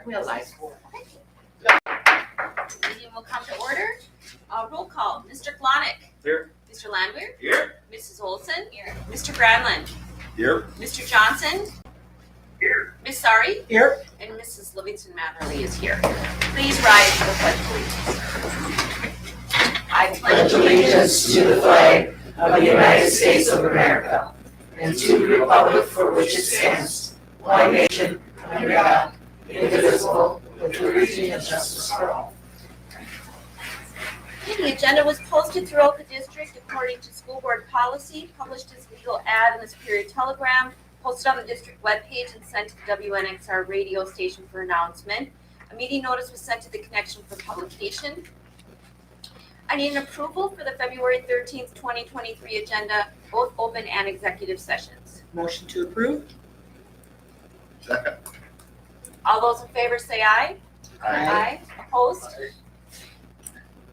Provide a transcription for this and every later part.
realize. Meeting will come to order. Roll call. Mr. Glonick. Here. Mr. Landwehr. Here. Mrs. Olson. Here. Mr. Granlund. Here. Mr. Johnson. Here. Ms. Sari. Here. And Mrs. Livingston Matherly is here. Please rise for the pledge of allegiance. I Pledge allegiance to the flag of the United States of America and to the republic for which it stands, one nation, under God, indivisible, with liberty and justice for all. The agenda was posted throughout the district according to school board policy, published as legal ad in the Superior Telegram, posted on the district webpage, and sent to the WNXR radio station for announcement. A meeting notice was sent to the connection for publication. I need an approval for the February 13th, 2023 agenda, both open and executive sessions. Motion to approve? Second. All those in favor say aye. Aye. Opposed?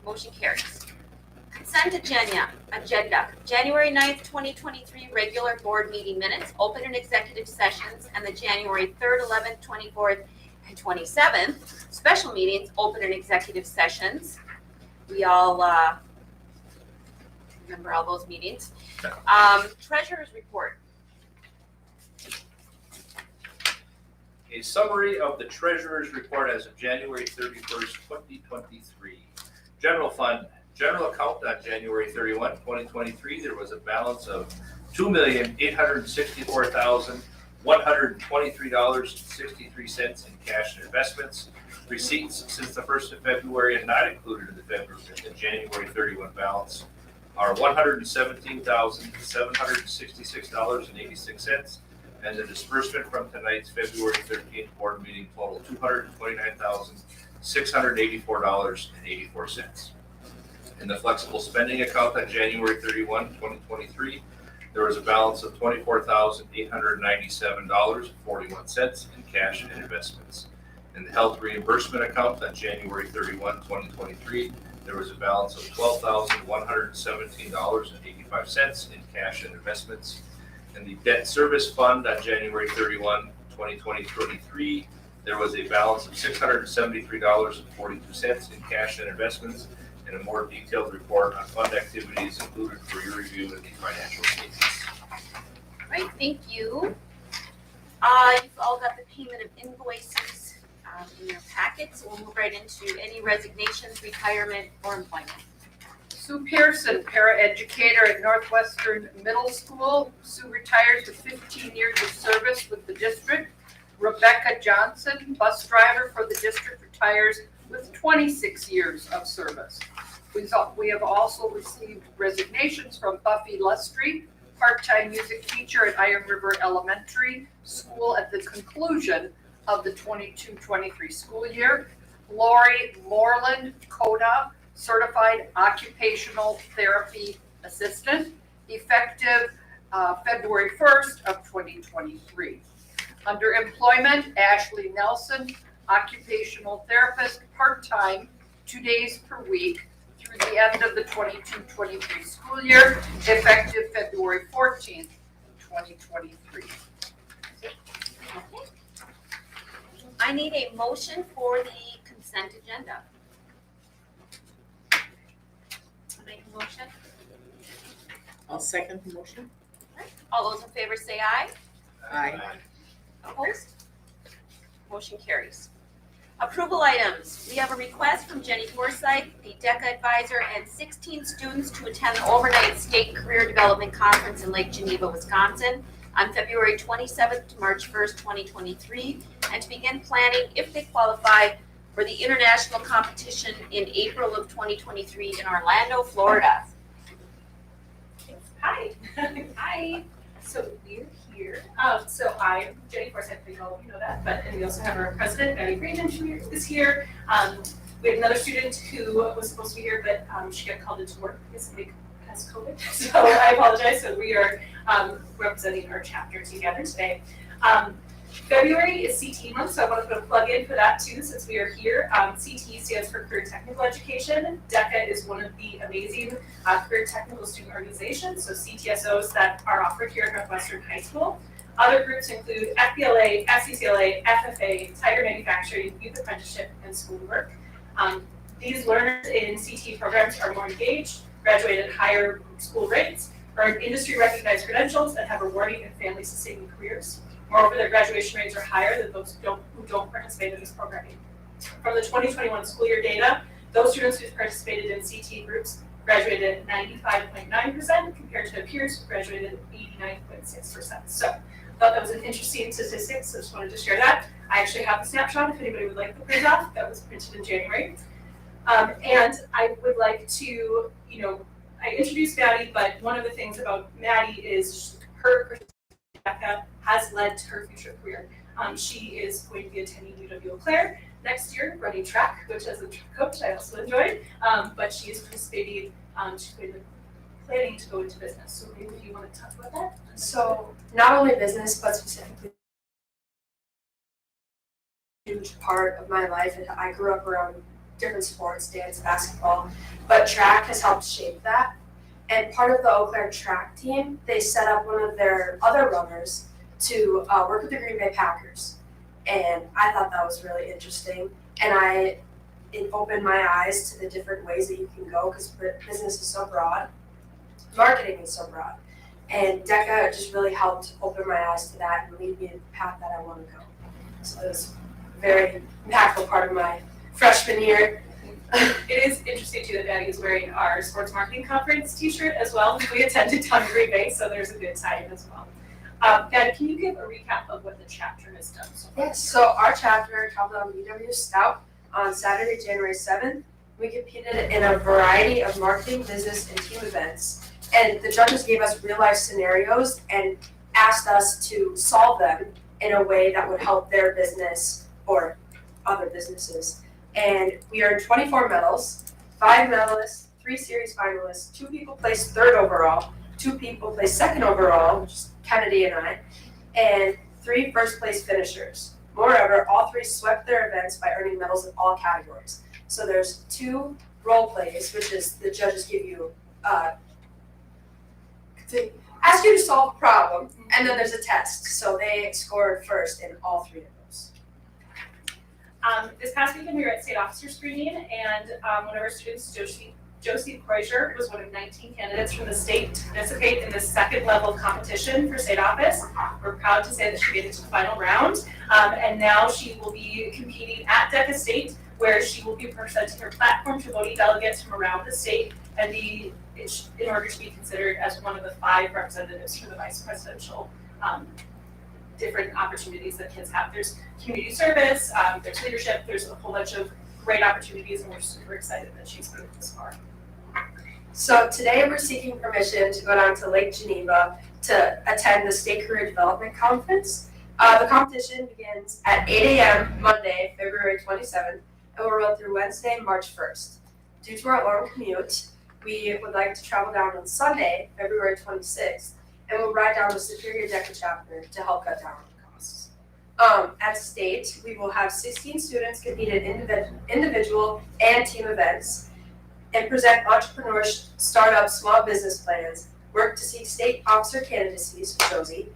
Motion carries. Consent agenda. January 9th, 2023 regular board meeting minutes, open and executive sessions, and the January 3rd, 11th, 24th, and 27th special meetings, open and executive sessions. We all remember all those meetings. Treasurer's report. A summary of the treasurer's report as of January 31st, 2023. General fund, general account on January 31, 2023, there was a balance of $2,864,123.63 in cash and investments. Receipts since the 1st of February and not included in the January 31 balance are $117,766.86, and the disbursement from tonight's February 13th board meeting total $229,684.84. In the flexible spending account on January 31, 2023, there was a balance of $24,897.41 in cash and investments. In the health reimbursement account on January 31, 2023, there was a balance of $12,117.85 in cash and investments. In the debt service fund on January 31, 2023, there was a balance of $673.42 in cash and investments, and a more detailed report on fund activities included for your review in the financial statements. All right, thank you. You've all got the payment of invoices in your packets. We'll move right into any resignations, retirement, or employment. Sue Pearson, paraeducator at Northwestern Middle School. Sue retires with 15 years of service with the district. Rebecca Johnson, bus driver for the district, retires with 26 years of service. We have also received resignations from Buffy Lustry, part-time music teacher at Iron River Elementary School at the conclusion of the 22-23 school year. Lori Moreland Coda, certified occupational therapy assistant, effective February 1st of 2023. Under employment, Ashley Nelson, occupational therapist, part-time, 2 days per week through the end of the 22-23 school year, effective February 14th, 2023. Okay. I need a motion for the consent agenda. Make a motion. I'll second the motion. All those in favor say aye. Aye. Opposed? Motion carries. Approval items. We have a request from Jenny Forsythe, the DECA advisor, and 16 students to attend the overnight state career development conference in Lake Geneva, Wisconsin on February 27th to March 1st, 2023, and to begin planning, if they qualify, for the international competition in April of 2023 in Orlando, Florida. Hi. Hi. So we're here. So I'm Jenny Forsythe, I think all of you know that, and we also have our president, Betty Freeman, who is here. We have another student who was supposed to be here, but she got called into work because Nick has COVID. So I apologize. So we are representing our chapter together today. February is CT month, so I want to put a plug in for that too, since we are here. CT stands for Career Technical Education. DECA is one of the amazing career technical student organizations, so CTSOs that are offered here at Northwestern High School. Other groups include FBLA, FCCLA, FFA, Tiger Manufacturing, Youth Apprenticeship, and Schoolwork. These learners in CT programs are more engaged, graduate at higher school rates, earn industry-recognized credentials, and have rewarding and family-sustaining careers. Moreover, their graduation rates are higher than those who don't participate in this programming. From the 2021 school year data, those students who participated in CT groups graduated at 95.9% compared to their peers who graduated at 89.6%. So I thought that was an interesting statistic, so just wanted to share that. I actually have the snapshot if anybody would like the print off. That was printed in January. And I would like to, I introduced Maddie, but one of the things about Maddie is her has led to her future career. She is going to be attending UW Eau Claire next year, running track, which as a coach I also enjoyed. But she is participating, she's going to planning to go into business. So maybe if you want to talk about that. So not only business, but specifically a huge part of my life. And I grew up around different sports, dance, basketball, but track has helped shape that. And part of the Eau Claire track team, they set up one of their other runners to work with the Green Bay Packers. And I thought that was really interesting. And it opened my eyes to the different ways that you can go because business is so broad. Marketing is so broad. And DECA just really helped open my eyes to that and lead me in the path that I want to go. So it was a very impactful part of my freshman year. It is interesting too that Maddie is wearing our sports marketing conference t-shirt as well. We attended down in Green Bay, so there's a good tie-in as well. Maddie, can you give a recap of what the chapter has done so far? Yes, so our chapter held on UW Scout on Saturday, January 7th. We competed in a variety of marketing, business, and team events. And the judges gave us real-life scenarios and asked us to solve them in a way that would help their business or other businesses. And we earned 24 medals, 5 medalists, 3 series finalists, 2 people placed 3rd overall, 2 people placed 2nd overall, which is Kennedy and I, and 3 first-place finishers. Moreover, all 3 swept their events by earning medals in all categories. So there's 2 role plays, which is the judges give you to ask you to solve a problem, and then there's a test. So they scored first in all 3 of those. This past weekend we were at state officer screening, and one of our students, Josie Kreuzer, was one of 19 candidates from the state to participate in the 2nd level competition for state office. We're proud to say that she made it to the final round, and now she will be competing at DECA State, where she will be presenting her platform to voting delegates from around the state and in order to be considered as one of the 5 representatives for the vice presidential different opportunities that kids have. There's community service, there's leadership, there's a whole bunch of great opportunities, and we're super excited that she's made it this far. So today we're seeking permission to go down to Lake Geneva to attend the State Career Development Conference. The competition begins at 8 a.m. Monday, February 27th, and will run through Wednesday, March 1st. Due to our long commute, we would like to travel down on Sunday, February 26th, and we'll ride down the Superior DECA chapter to help cut down on the costs. At state, we will have 16 students compete in individual and team events and present entrepreneurship, startup, small business plans, work to seek state officer candidacies for Josie,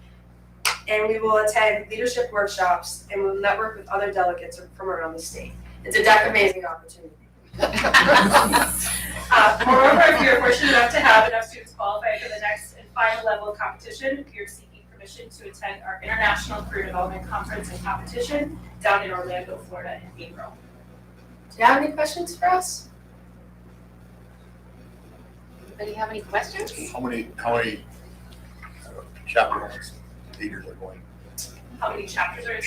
and we will attend leadership workshops and we'll network with other delegates from around the state. It's a DECA amazing opportunity. Moreover, if you're fortunate enough to have enough students qualify for the next and final level of competition, you're seeking permission to attend our International Career Development Conference and Competition down in Orlando, Florida in April. Do you have any questions for us? Anybody have any questions? How many chaperones, leaders are going? How many chapters are in?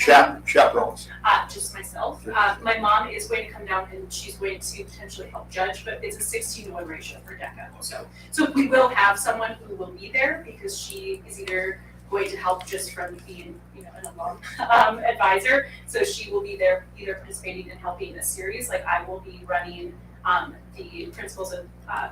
Chaperones. Just myself. My mom is going to come down and she's going to potentially help judge, but it's a 16-to-1 ratio for DECA. So we will have someone who will be there because she is either going to help just from being, an alum advisor. So she will be there either participating and helping a series, like I will be running the Principles of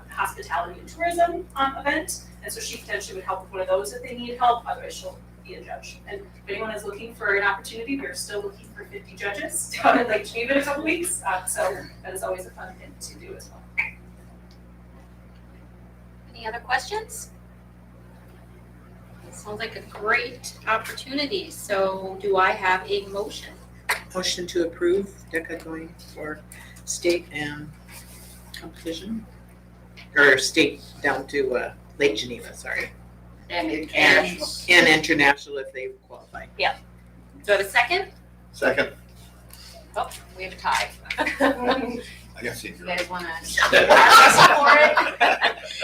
Hospitality and Tourism event. And so she potentially would help with one of those if they need help. Otherwise, she'll be a judge. And if anyone is looking for an opportunity, we're still looking for 50 judges down in Lake Geneva in a couple weeks. So that is always a fun thing to do as well. Any other questions? Sounds like a great opportunity. So do I have a motion? Motion to approve DECA going for state and competition, or state down to Lake Geneva, sorry, And and international. and international if they qualify. Do I have a second? Second, Oh, we have a tie. I got to see You you. guys wanna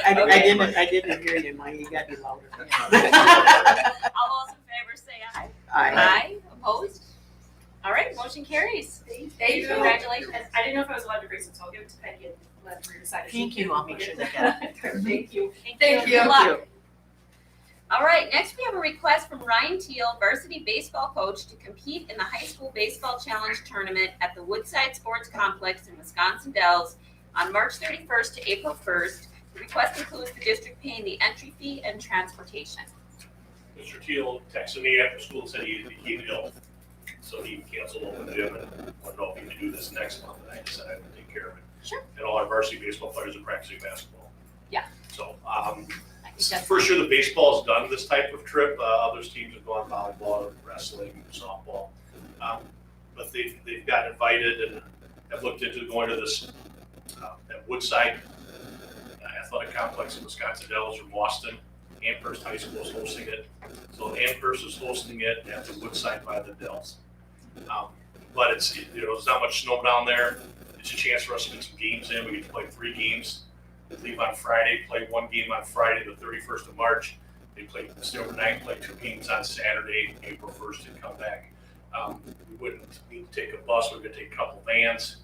I didn't hear you, Mike, you gotta be louder. All those in favor say aye. Aye. Opposed? All right, motion carries. Thank you. Congratulations. And I didn't know if I was allowed to raise it, so I'll give it to Peggy and let her decide. if she Thank you. can I'll make read sure it. they get Thank you. Thank you. Good luck. All right, next we have a request from Ryan Teal, varsity baseball coach, to compete in the high school baseball challenge tournament at the Woodside Sports Complex in Wisconsin Dells on March 31st to April 1st. The request includes the district paying the entry fee and transportation. Mr. Teal texted me after school and said he became ill, so he canceled open the gym and wanted to know if he could do this next month, and I decided I would take care of it. Sure. And all our varsity baseball players are practicing basketball. Yeah. So, I think that's first year the baseball's done this type of trip, other teams have gone volleyball, wrestling, softball. But they've got invited and have looked into going to this, at Woodside Athletic Complex in Wisconsin Dells or Boston. Amherst High School is hosting it. So Amherst is hosting it at the Woodside by the Dells. But it's, there's not much snow down there. It's a chance for us to get some games in. We get to play 3 games. We leave on Friday, play 1 game on Friday, the 31st of March. They stay overnight, play 2 games on Saturday, April 1st, and come back. We wouldn't need to take a bus. We're going to take a couple vans,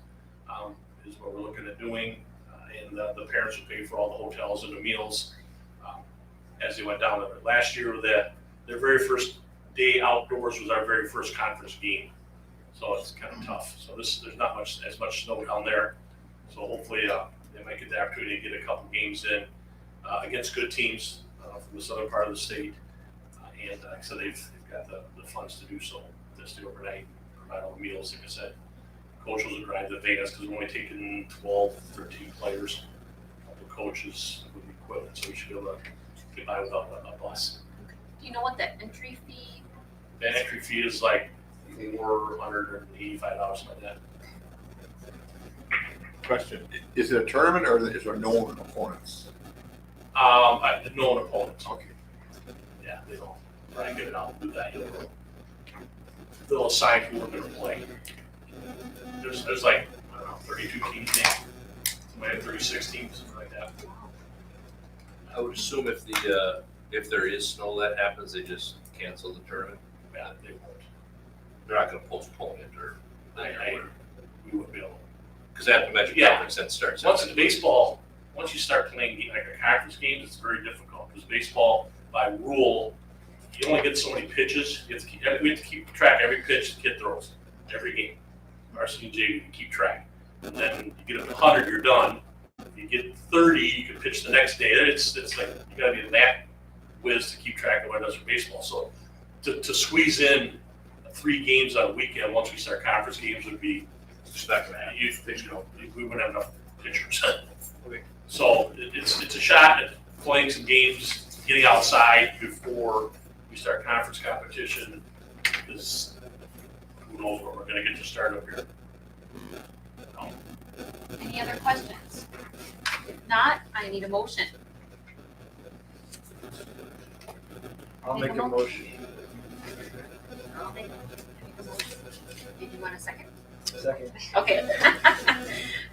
is what we're looking at doing. And the parents will pay for all the hotels and the meals as they went down there. Last year, their very first day outdoors was our very first conference game. So it's kind of tough. So there's not as much snow down there. So hopefully they might get the opportunity to get a couple games in against good teams from the southern part of the state. And like I said, they've got the funds to do so. They stay overnight, provide all the meals. Like I said, coaches will drive the vans because we're only taking 12, 13 players, a couple coaches with equipment, so we should be able to get by without a bus. Do you know what the entry fee? The entry fee is like $485, something like that. Question, is it a tournament or is there known opponents? Known opponents. Okay. Yeah, they don't. Right, get it out and do that. They'll assign who we're gonna play. There's like, I don't know, 32 teams now. Somebody had 36 teams, something like that. I would assume if there is snow that happens, they just cancel the tournament. Yeah, they won't. They're not gonna postpone it or. We wouldn't be able. Because at the Magic Yeah. Conference, that starts. Once in baseball, once you start playing like a conference game, it's very difficult because baseball, by rule, you only get so many pitches. We have to keep track of every pitch the kid throws, every game. Varsity and JV, you keep track. And then you get up to 100, you're done. If you get 30, you can pitch the next day. It's like you got to be that whiz to keep track of what it does for baseball. So to squeeze in 3 games on a weekend once we start conference games would be we wouldn't have enough pitchers. So it's a shot at playing some games, getting outside before we start conference competition. Because who knows where we're going to get to start up here. Any other questions? If not, I need a motion. I'll make a motion. I'll make a motion. Did you want a second? Second. Okay.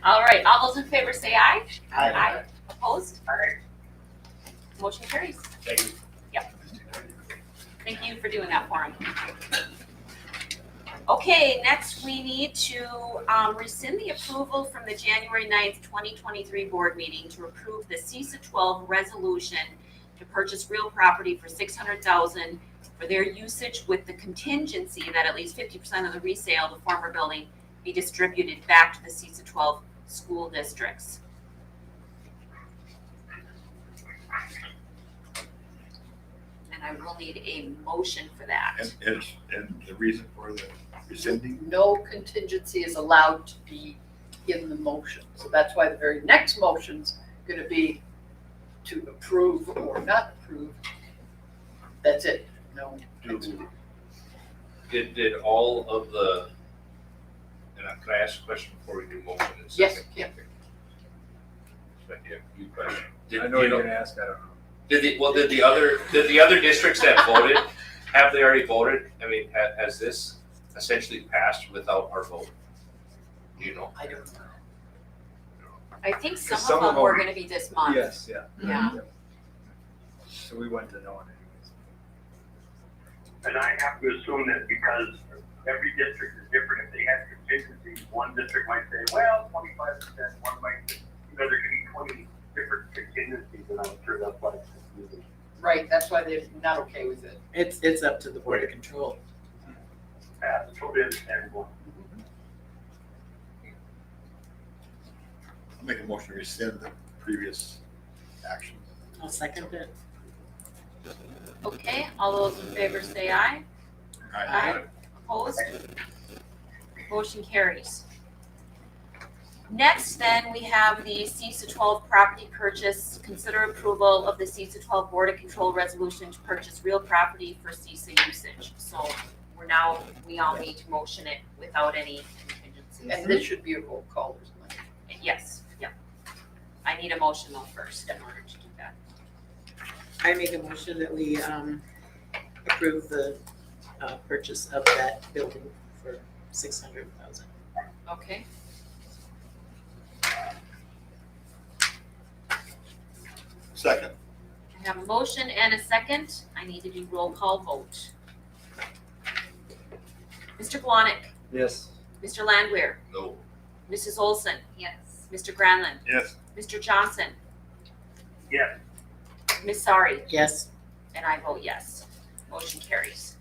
All right, all those in favor say aye. Aye. Opposed? Motion carries. Thank you. Thank you for doing that for him. Okay, next we need to rescind the approval from the January 9th, 2023 board meeting to approve the CISA 12 resolution to purchase real property for $600,000 for their usage with the contingency that at least 50% of the resale of the former building be distributed back to the CISA 12 school districts. And I will need a motion for that. And the reason for the rescinding? No contingency is allowed to be in the motion. So that's why the very next motion's gonna be to approve or not approve That's it. No. Did all of the, and can I ask a question before we do motion and Yes, second? yeah. Yeah, you question. I know you're gonna ask, I don't know. Did the other districts that voted, have they already voted? I mean, has this essentially passed without our vote? Do you know? I don't know. I think some Some of of them them- were gonna be this month. Yes, yeah. Yeah. So we went to no one anyways. And I have to assume that because every district is different, if they have contingencies, one district might say, well, 25%, one might say, there could be 20 different contingencies, and I'm sure that's why it's confusing. Right, that's why they're not okay with it. It's up to the Board of Control. It's totally understandable. I'll make a motion to rescind the previous action. I'll second it. Okay, all those in favor say aye. Aye. Opposed? Motion carries. Next, then, we have the CISA 12 property purchase. Consider approval of the CISA 12 Board of Control resolution to purchase real property for CISA usage. So we all need to motion it without any contingencies. And this should be a roll call, there's money. Yes, yep. I need a motion though first in order to do that. I make a motion that we approve the purchase of that building for $600,000. Okay, Second. I have a motion and a second. I need to do roll call vote. Mr. Glonick, Yes. Mr. Landwehr, No. Mrs. Olson. Yes. Mr. Granlund, Yes. Mr. Johnson, Yes, Ms. Sari, Yes. and I vote yes. Motion carries.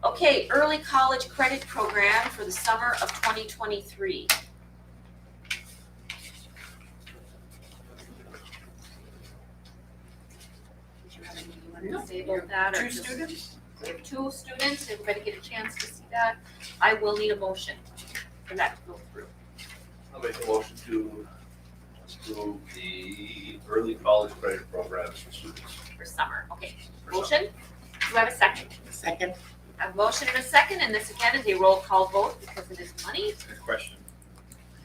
Okay, early college credit program for the summer of 2023. Did you have anything you wanted to say about that? or Two just- students? We have 2 students, everybody get a chance to see that. I will need a motion for that to go through. I'll make a motion to approve the early college credit programs for students. For summer, okay. Motion, do I have a second? Second? I have a motion and a second, and this again is a roll call vote because it is money. Good question.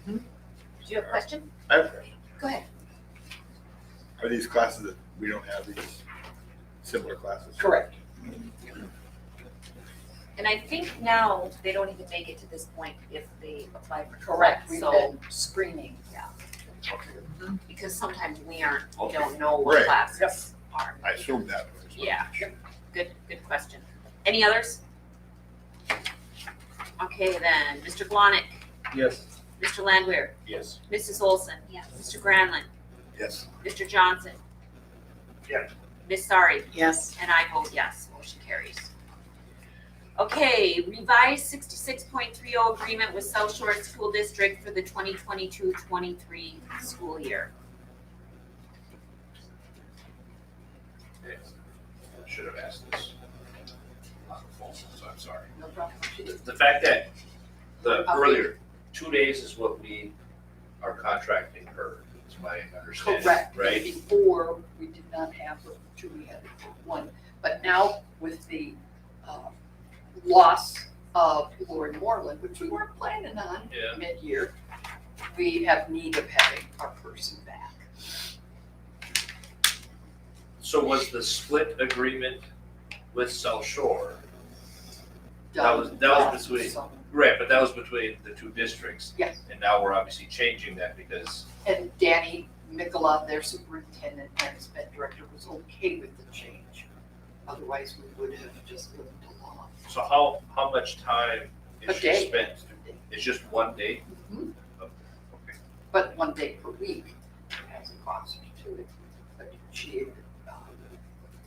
Do you have a question? I have a question. Go ahead. Are these classes that we don't have these similar classes? Correct. And I think now they don't even make it to this point if they apply for Correct, we've So, been screening. Okay. because sometimes we don't Okay. know what Right. classes are. I assumed that. Yeah, good question. Any others? Okay, then, Mr. Glonick, Yes. Mr. Landwehr, Yes. Mrs. Olson. Yes. Mr. Granlund, Yes. Mr. Johnson. Yes. Ms. Sari, Yes. and I vote yes, motion carries. Okay, revised 66.30 agreement with South Shore School District for the 2022-23 school year. Okay. Should have asked this on the phone, so I'm sorry. No problem. The fact that the earlier 2 days is what we are contracting her, is my understanding, Correct. right? Before, we did not have the 2, we had 1. But now with the loss of Lori Moreland, which we weren't planning on Yeah. mid-year, we have need of having our person back. So was the split agreement with South Shore? That was between- So- Right, but that was between the 2 districts. Yes. And now we're obviously changing that because, And Danny Mikola, their superintendent and sped director, was okay with the change. Otherwise, we would have just moved along. so how much time A is she day. spent? It's just 1 day? Mhm. Okay. But 1 day per week has a cost to it. But she,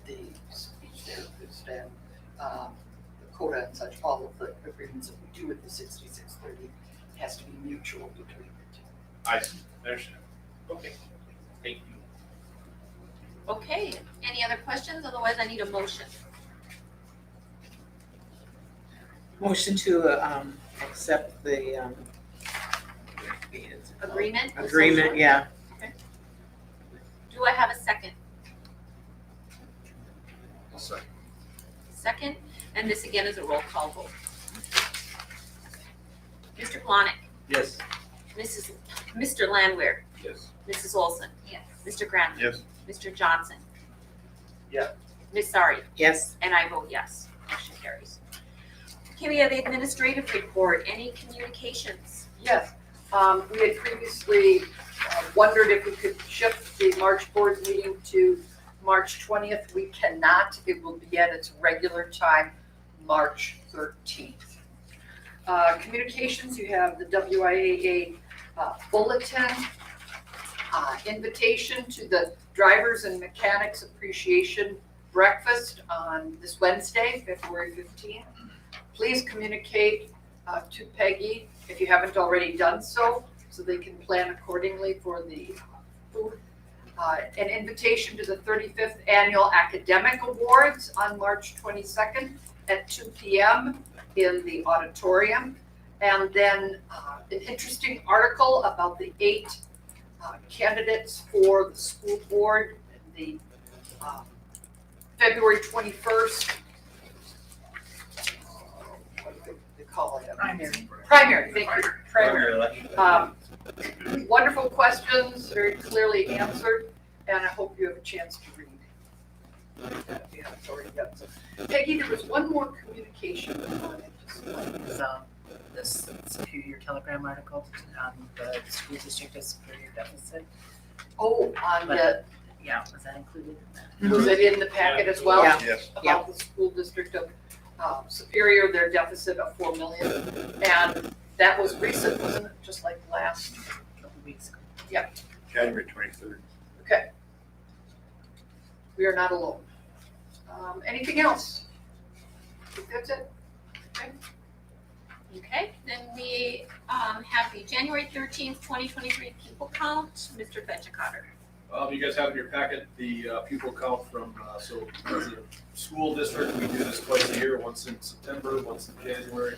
the speech therapist and the CODA and such, all of the agreements that we do with the 6630 has to be mutual between the two. I see, understand. Okay, thank you. Okay, any other questions? Otherwise, I need a motion. Motion to accept the Agreement? with South agreement, Shore? yeah. Do I have a second? 22nd, and this again is a roll call vote. Mr. Plonick, Yes. Mr. Landwehr, Yes. Mrs. Olson. Yes. Mr. Grant. Yes. Mr. Johnson. Yes. Ms. Sari. Yes. And I vote yes. Motion carries. Okay, we have the administrative report. Any communications? Yes, we had previously wondered if we could shift the March board meeting to March 20th. We cannot. It will be at its regular time, March 13th. Communications, you have the WIAA bulletin, invitation to the Drivers and Mechanics Appreciation Breakfast on this Wednesday, February 15th. Please communicate to Peggy if you haven't already done so they can plan accordingly for the food. An invitation to the 35th Annual Academic Awards on March 22nd at 2 p.m. in the auditorium. And then an interesting article about the 8 candidates for the school board in the February 21st. What do they call it? Primary, thank you. Primary. election. Wonderful questions, very clearly answered, and I hope you have a chance to read. If you haven't already done so. Peggy, there was one more communication on it. Is, this Superior Telegram article on the school district as superior deficit. Oh, on the, Yeah, was that included in that? was it in the packet as well? Yeah. Yes. About the school district of Superior, their deficit of $4 million. And that was recent, wasn't it? Just like last. Couple weeks ago. January 23rd. Okay. We are not alone. Anything else? I think that's it. Okay, then we have the January 13th, 2023 pupil count. Mr. Fetchikotter. You guys have in your packet the pupil count from, so as a school district, we do this twice a year, once in September, once in January.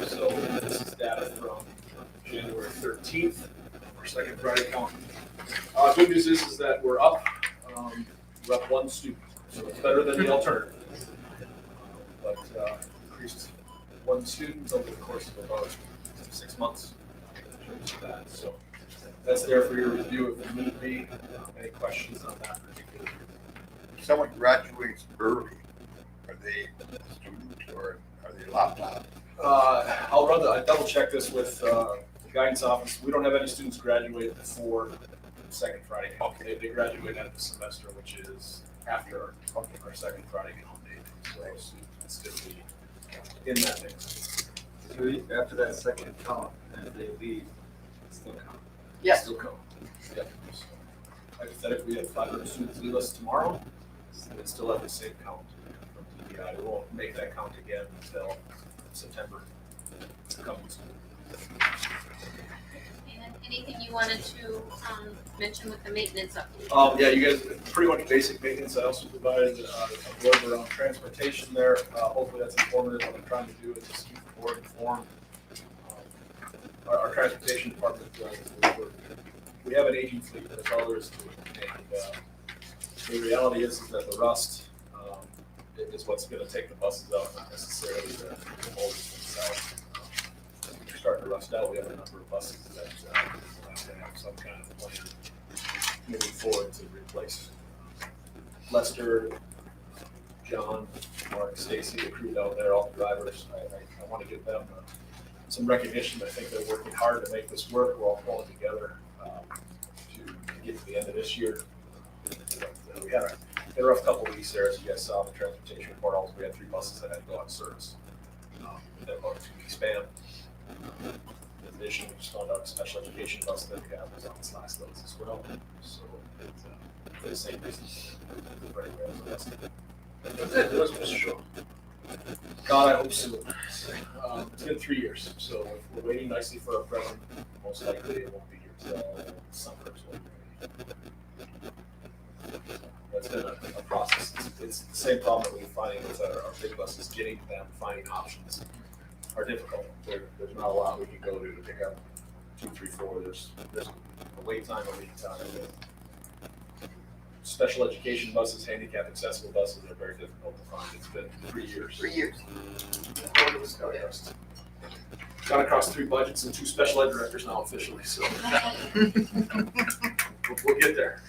So this is data from January 13th, our second Friday count. Good news is that we're up 1 student, so it's better than the alternative. But increased 1 student over the course of about 6 months in terms of that. So that's there for your review if need be. Any questions on that particular? If someone graduates early, are they a student or are they locked out? I double check this with the guidance office. We don't have any students graduate before the second Friday count. They graduate end of the semester, which is after our second Friday count date. So those students still be in that mix. So after that second count, and if they leave, it's still count. Yes. Still count. Yep. So, hypothetically, we have 500 students leave us tomorrow, and it's still at the same count from TBI. We won't make that count again until September. Comes. And anything you wanted to mention with the maintenance update? Yeah, you guys, pretty much basic maintenance. I also provided a blurb around transportation there. Hopefully that's informative. What I'm trying to do is just keep the board informed. Our transportation department, we have an aging fleet. That's all there is to it. And the reality is that the rust is what's going to take the buses out, not necessarily the old themselves. They're starting to rust out. We have a number of buses that will have to have some kind of plan moving forward to replace. Lester, John, Mark, Stacy, the crew down there, all the drivers, I want to give them some recognition. I think they're working hard to make this work. We're all pulling together to get to the end of this year. We had a rough couple of weeks there, as you guys saw in the transportation report. Also, we had 3 buses that had to go on service. That about a 2-week span. In addition, we just found out a special education bus that we have was on its last legs as well. So for the same reasons. That's it. It was Mr. Shaw. God, I hope soon. It's been 3 years, so we're waiting nicely for our president. Most likely it won't be here till summer. That's been a process. It's the same problem that we're finding with our big buses. Getting them, finding options are difficult. There's not a lot we can go to pick up 2, 3, 4. There's a wait time, a lead time. special education buses, handicap accessible buses are very difficult to find. It's been 3 years. 3 years. Gone across 3 budgets and 2 special ed directors now officially, so we'll get there.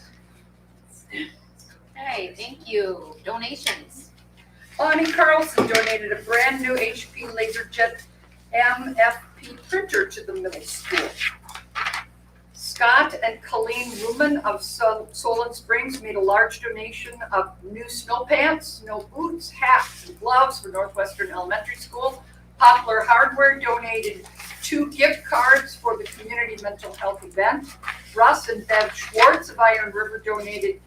Okay, thank you. Donations. Bonnie Carlson donated a brand new HP LaserJet MFP printer to the middle school. Scott and Colleen Ruman of Solon Springs made a large donation of new snow pants, snow boots, hats, and gloves for Northwestern Elementary School. Poplar Hardware donated 2 gift cards for the community mental health event. Russ and Bev Schwartz of Iron River donated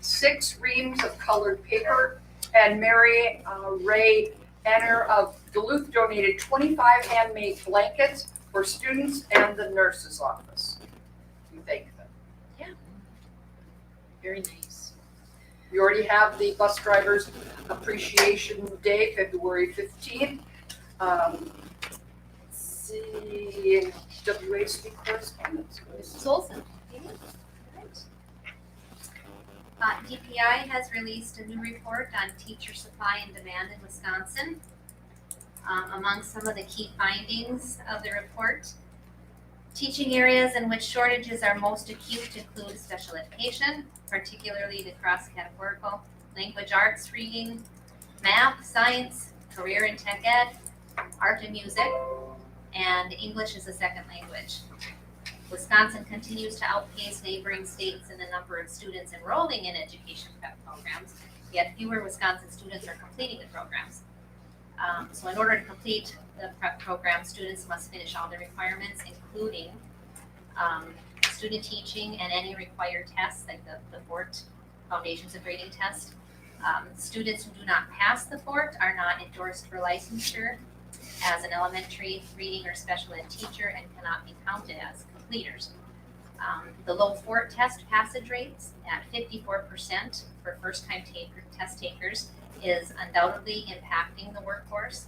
6 reams of colored paper, and Mary Ray Enner of Duluth donated 25 handmade blankets for students and the nurse's office. We thank them. Very nice. We already have the Bus Drivers Appreciation Day, February 15th. See, WHC correspondence. Mrs. Olson. DPI has released a new report on teacher supply and demand in Wisconsin. Among some of the key findings of the report, teaching areas in which shortages are most acute include special education, particularly the cross-categorical, language arts, reading, math, science, career and tech ed, art and music, and English as a second language. Wisconsin continues to outpace neighboring states in the number of students enrolling in education prep programs, yet fewer Wisconsin students are completing the programs. So in order to complete the prep program, students must finish all the requirements, including student teaching and any required tests, like the FORT, Foundations of Grading test. Students who do not pass the FORT are not endorsed for licensure as an elementary reading or special ed teacher and cannot be counted as completers. The low FORT test passage rates at 54% for first-time test takers is undoubtedly impacting the workforce.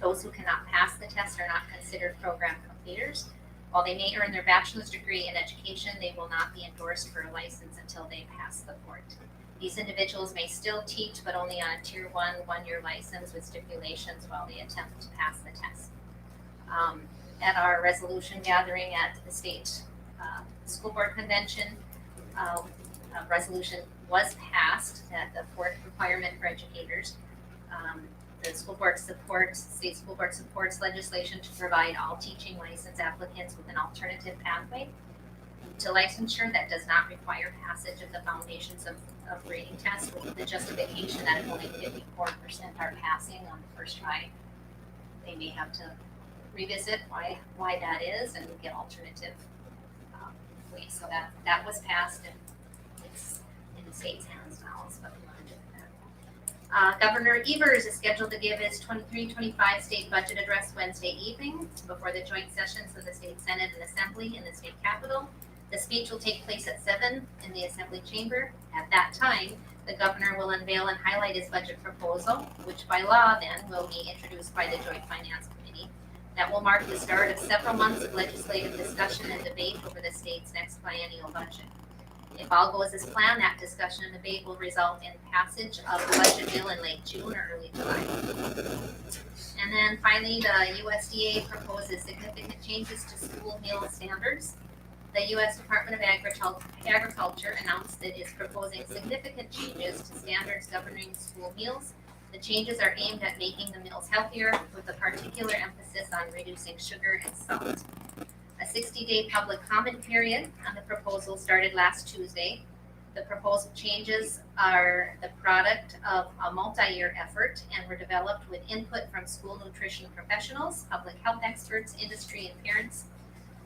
Those who cannot pass the test are not considered program completers. While they may earn their bachelor's degree in education, they will not be endorsed for a license until they pass the FORT. These individuals may still teach, but only on a Tier 1 one-year license with stipulations while they attempt to pass the test. At our resolution gathering at the state school board convention, a resolution was passed that the FORT requirement for educators. The state school board supports legislation to provide all teaching license applicants with an alternative pathway to licensure that does not require passage of the Foundations of Grading test, with the justification that if only 54% are passing on the first try, they may have to revisit why that is and get alternative ways. So that was passed and it's in the state's hands now. Is what we want to do with that. Governor Evers is scheduled to give his 23-25 state budget address Wednesday evening before the joint sessions of the state Senate and Assembly in the state capitol. The speech will take place at 7 in the Assembly chamber. At that time, the governor will unveil and highlight his budget proposal, which by law then will be introduced by the Joint Finance Committee. That will mark the start of several months of legislative discussion and debate over the state's next biennial budget. If all goes as planned, that discussion and debate will result in passage of the budget bill in late June or early July. And then finally, the USDA proposes significant changes to school meal standards. The U.S. Department of Agriculture announced that it is proposing significant changes to standards governing school meals. The changes are aimed at making the meals healthier, with a particular emphasis on reducing sugar and salt. A 60-day public comment period on the proposal started last Tuesday. The proposed changes are the product of a multi-year effort and were developed with input from school nutrition professionals, public health experts, industry, and parents.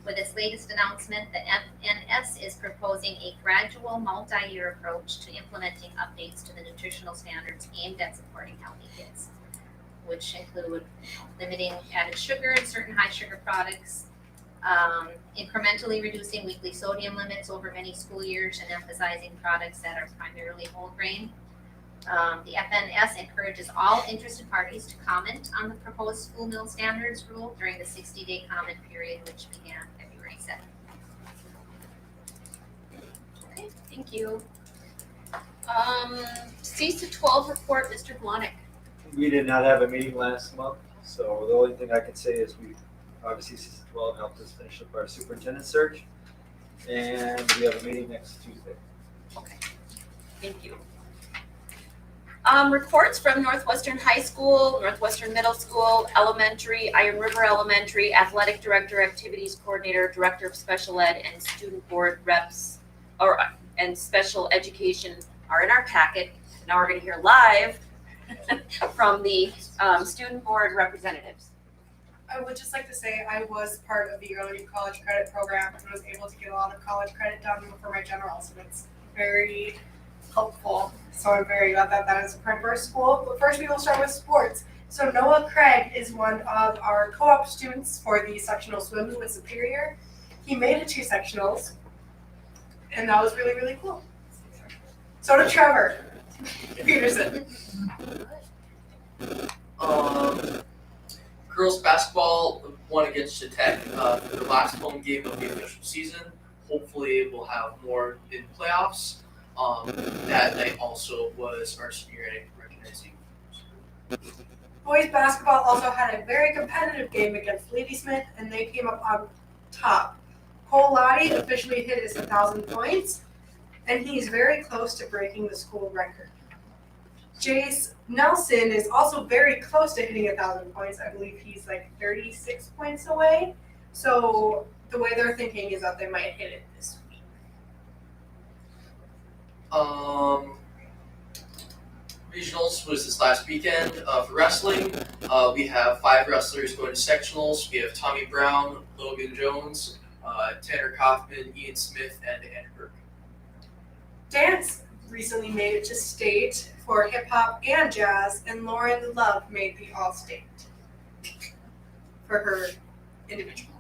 With its latest announcement, the FNS is proposing a gradual multi-year approach to implementing updates to the nutritional standards aimed at supporting healthy kids, which include limiting added sugar in certain high sugar products, incrementally reducing weekly sodium limits over many school years, and emphasizing products that are primarily whole grain. The FNS encourages all interested parties to comment on the proposed school meal standards rule during the 60-day comment period, which began February 7th. Okay, thank you. C to 12 report, Mr. Glonick. We did not have a meeting last month, so the only thing I can say is we, obviously CC12 helped us finish up our superintendent search. And we have a meeting next Tuesday. Thank you. Reports from Northwestern High School, Northwestern Middle School, Elementary, Iron River Elementary, Athletic Director, Activities Coordinator, Director of Special Ed, and Student Board reps, and Special Education are in our packet. Now we're gonna hear live from the Student Board representatives. I would just like to say I was part of the early college credit program and was able to get a lot of college credit done for my generals, and it's very helpful. So I'm very glad that that is a part of our school. But first we will start with sports. So Noah Craig is one of our co-op students for the sectional swims with Superior. He made it 2 sectionals, and that was really, really cool. So did Trevor Peterson. Girls basketball won against Tech for the last home game of the official season. Hopefully we'll have more in playoffs. That night also was our senior night recognizing. Boys basketball also had a very competitive game against Ladysmith, and they came up on top. Cole Lottie officially hit his 1,000 points, and he's very close to breaking the school record. Jace Nelson is also very close to hitting 1,000 points. I believe he's like 36 points away. So the way they're thinking is that they might hit it this week. Regionals was this last weekend for wrestling. We have 5 wrestlers going to sectionals. We have Tommy Brown, Logan Jones, Tanner Kaufman, Ian Smith, and Andrew Burke. Dance recently made it to state for hip hop and jazz, and Lauren Love made the all state for her individual.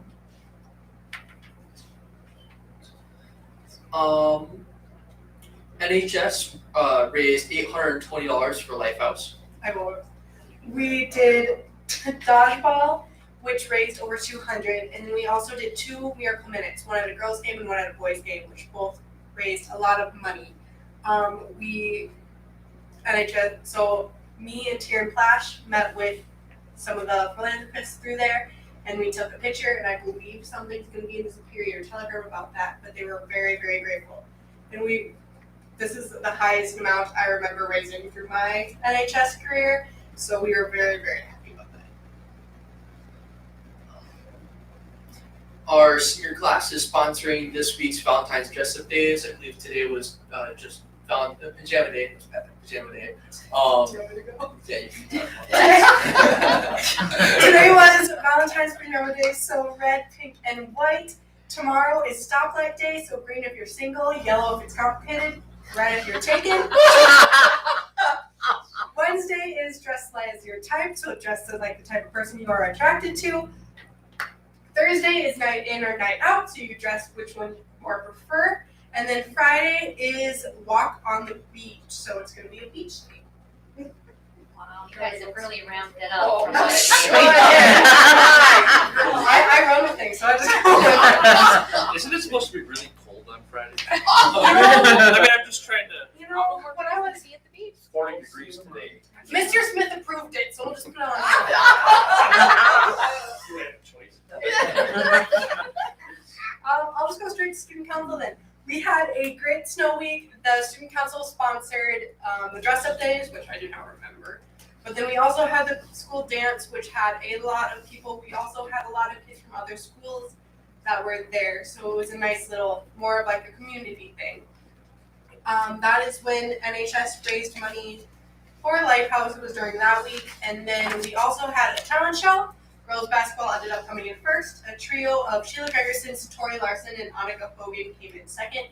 NHS raised $820 for Lifehouse. I will. We did dodgeball, which raised over 200, and then we also did 2 miracle minutes, one at a girls' game and one at a boys' game, which both raised a lot of money. NHS, so me and Tyrion Plash met with some of the philanthropists through there, and we took a picture, and I believe something's going to be in the Superior Telegram about that, but they were very, very grateful. And this is the highest amount I remember raising through my NHS career, so we were very, very happy about that. Our senior class is sponsoring this week's Valentine's Dress Up Days. I believe today was just Pajama Day. Pajama Day. Yeah, you can talk about that. Today was Valentine's Pajama Day, so red, pink, and white. Tomorrow is Stoplight Day, so green if you're single, yellow if it's complicated, red if you're taken. Wednesday is dress as your type, so dress like the type of person you are attracted to. Thursday is night in or night out, so you dress which one you more prefer. And then Friday is walk on the beach, so it's going to be a beach day. Wow, you guys have really ramped it up. Oh, from no, what it- I run with things, so I just go with it. Isn't it supposed to be really cold on Friday? I mean, I'm just trying to. You know, when I was 40 degrees today. Mr. Smith approved it, so we'll just put it on. You had a choice. I'll just go straight to student council then. We had a great snow week. The student council sponsored the dress up days, which I do not remember. But then we also had the school dance, which had a lot of people. We also had a lot of kids from other schools that were there. So it was a nice little, more of like a community thing. That is when NHS raised money for Lifehouse. It was during that week. And then we also had a talent show. Girls basketball ended up coming in first. A trio of Sheila Gregerson, Satori Larson, and Annika Hogan came in second.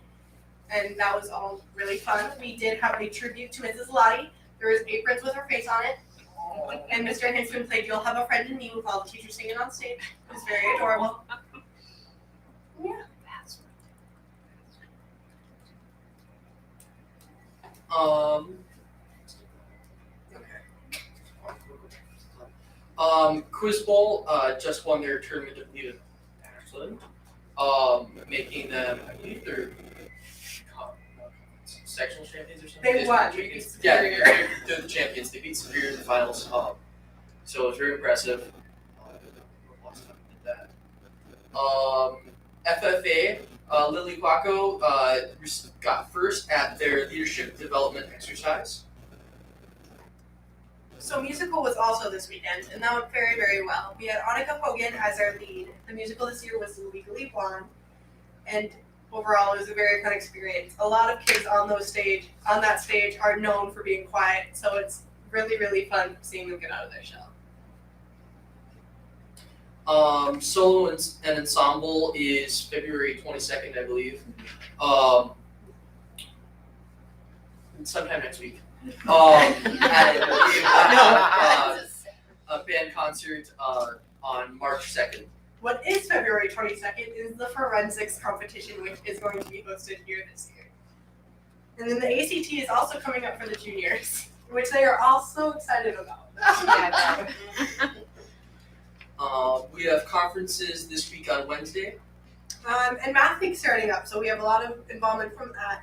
And that was all really fun. We did have a tribute to Mrs. Lottie. There was aprons with her face on it. And Mr. Hinson played You'll Have a Friend in Me with all the teachers singing on stage. It was very adorable. Yeah. Quiz Bowl just won their tournament of Lead Ashland, making them, I believe they're sectional champions or something. They won. Champions. Yeah, they're the champions. They beat Superior in the finals. So it was very impressive. Last time we did that. FFA, Lily Quacco got first at their leadership development exercise. So musical was also this weekend, and that went very, very well. We had Annika Hogan as our lead. The musical this year was Legally Blonde, and overall it was a very fun experience. A lot of kids on that stage are known for being quiet, so it's really, really fun seeing them get out of their shell. Solo and ensemble is February 22nd, I believe. Sometime next week. At a band concert on March 2nd. What is February 22nd is the forensics competition, which is going to be hosted here this year. And then the ACT is also coming up for the juniors, which they are all so excited about. We have conferences this week on Wednesday. And Math Week's starting up, so we have a lot of involvement from that.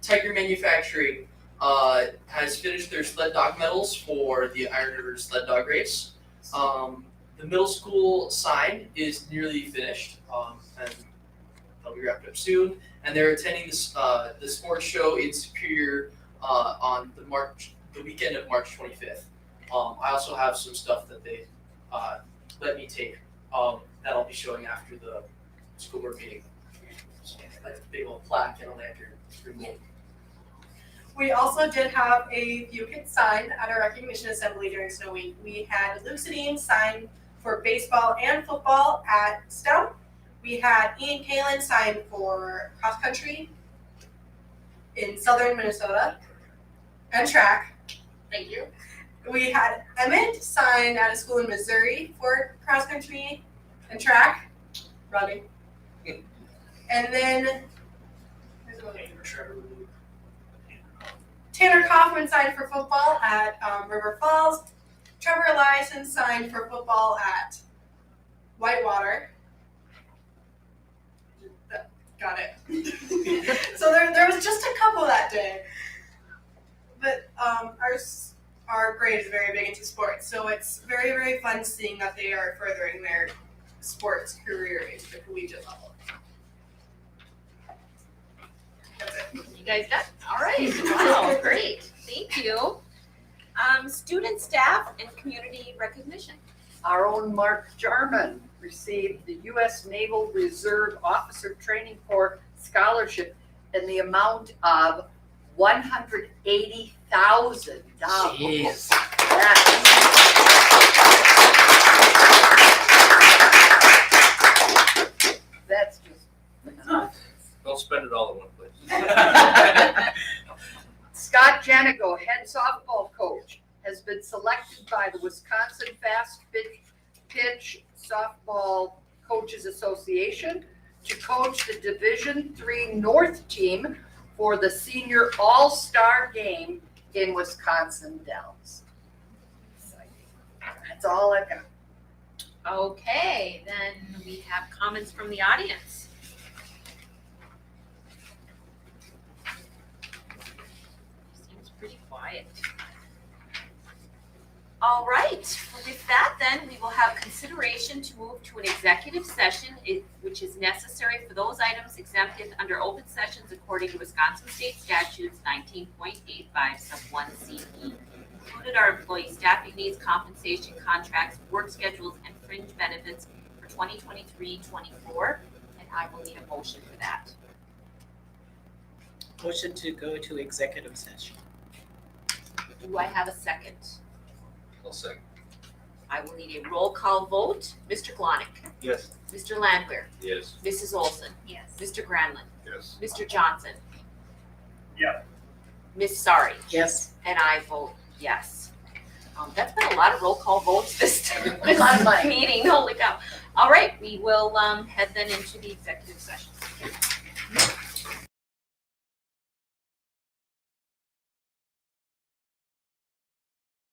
Tiger Manufacturing has finished their sled dog medals for the Iron River Sled Dog Race. The middle school sign is nearly finished, and they'll be wrapped up soon. And they're attending this the sports show in Superior on the weekend of March 25th. I also have some stuff that they let me take that I'll be showing after the school board meeting. Like a big old plaque and a lantern. We also did have a few kids sign at our recognition assembly during Snow Week. We had Lucidine sign for baseball and football at Stout. We had Ian Kalin sign for cross country in southern Minnesota and track. Thank you. We had Emmett sign at a school in Missouri for cross country and track running. And then Tanner Kaufman signed for football at River Falls. Trevor Eliason signed for football at Whitewater. Got it. So there was just a couple that day. But our grade is very big into sports, so it's very, very fun seeing that they are furthering their sports career into the collegiate level. You guys done? All right. Wow, great. Thank you. Student, staff, and community recognition. Our own Mark Jarman received the U.S. Naval Reserve Officer Training Corps Scholarship in the amount of $180,000. Jeez. That's just Don't spend it all in one place. Scott Janigo, head softball coach, has been selected by the Wisconsin Fast Pitch Softball Coaches Association to coach the Division III North team for the Senior All-Star Game in Wisconsin Dells. That's all I got. Okay, then we have comments from the audience. Seems pretty quiet. All right, with that then, we will have consideration to move to an executive session, which is necessary for those items exempted under open sessions according to Wisconsin State Statutes 19.85 sub 1 CE. Included are employee staffing needs, compensation contracts, work schedules, and fringe benefits for 2023-24, and I will need a motion for that. Motion to go to executive session. Do I have a second? I'll second. I will need a roll call vote. Mr. Glonick. Yes. Mr. Landwehr. Yes. Mrs. Olson. Yes. Mr. Granlund. Yes. Mr. Johnson. Yeah. Ms. Sari. Yes. And I vote yes. That's been a lot of roll call votes this A lot of money. meeting. Holy cow. All right, we will head then into the executive session.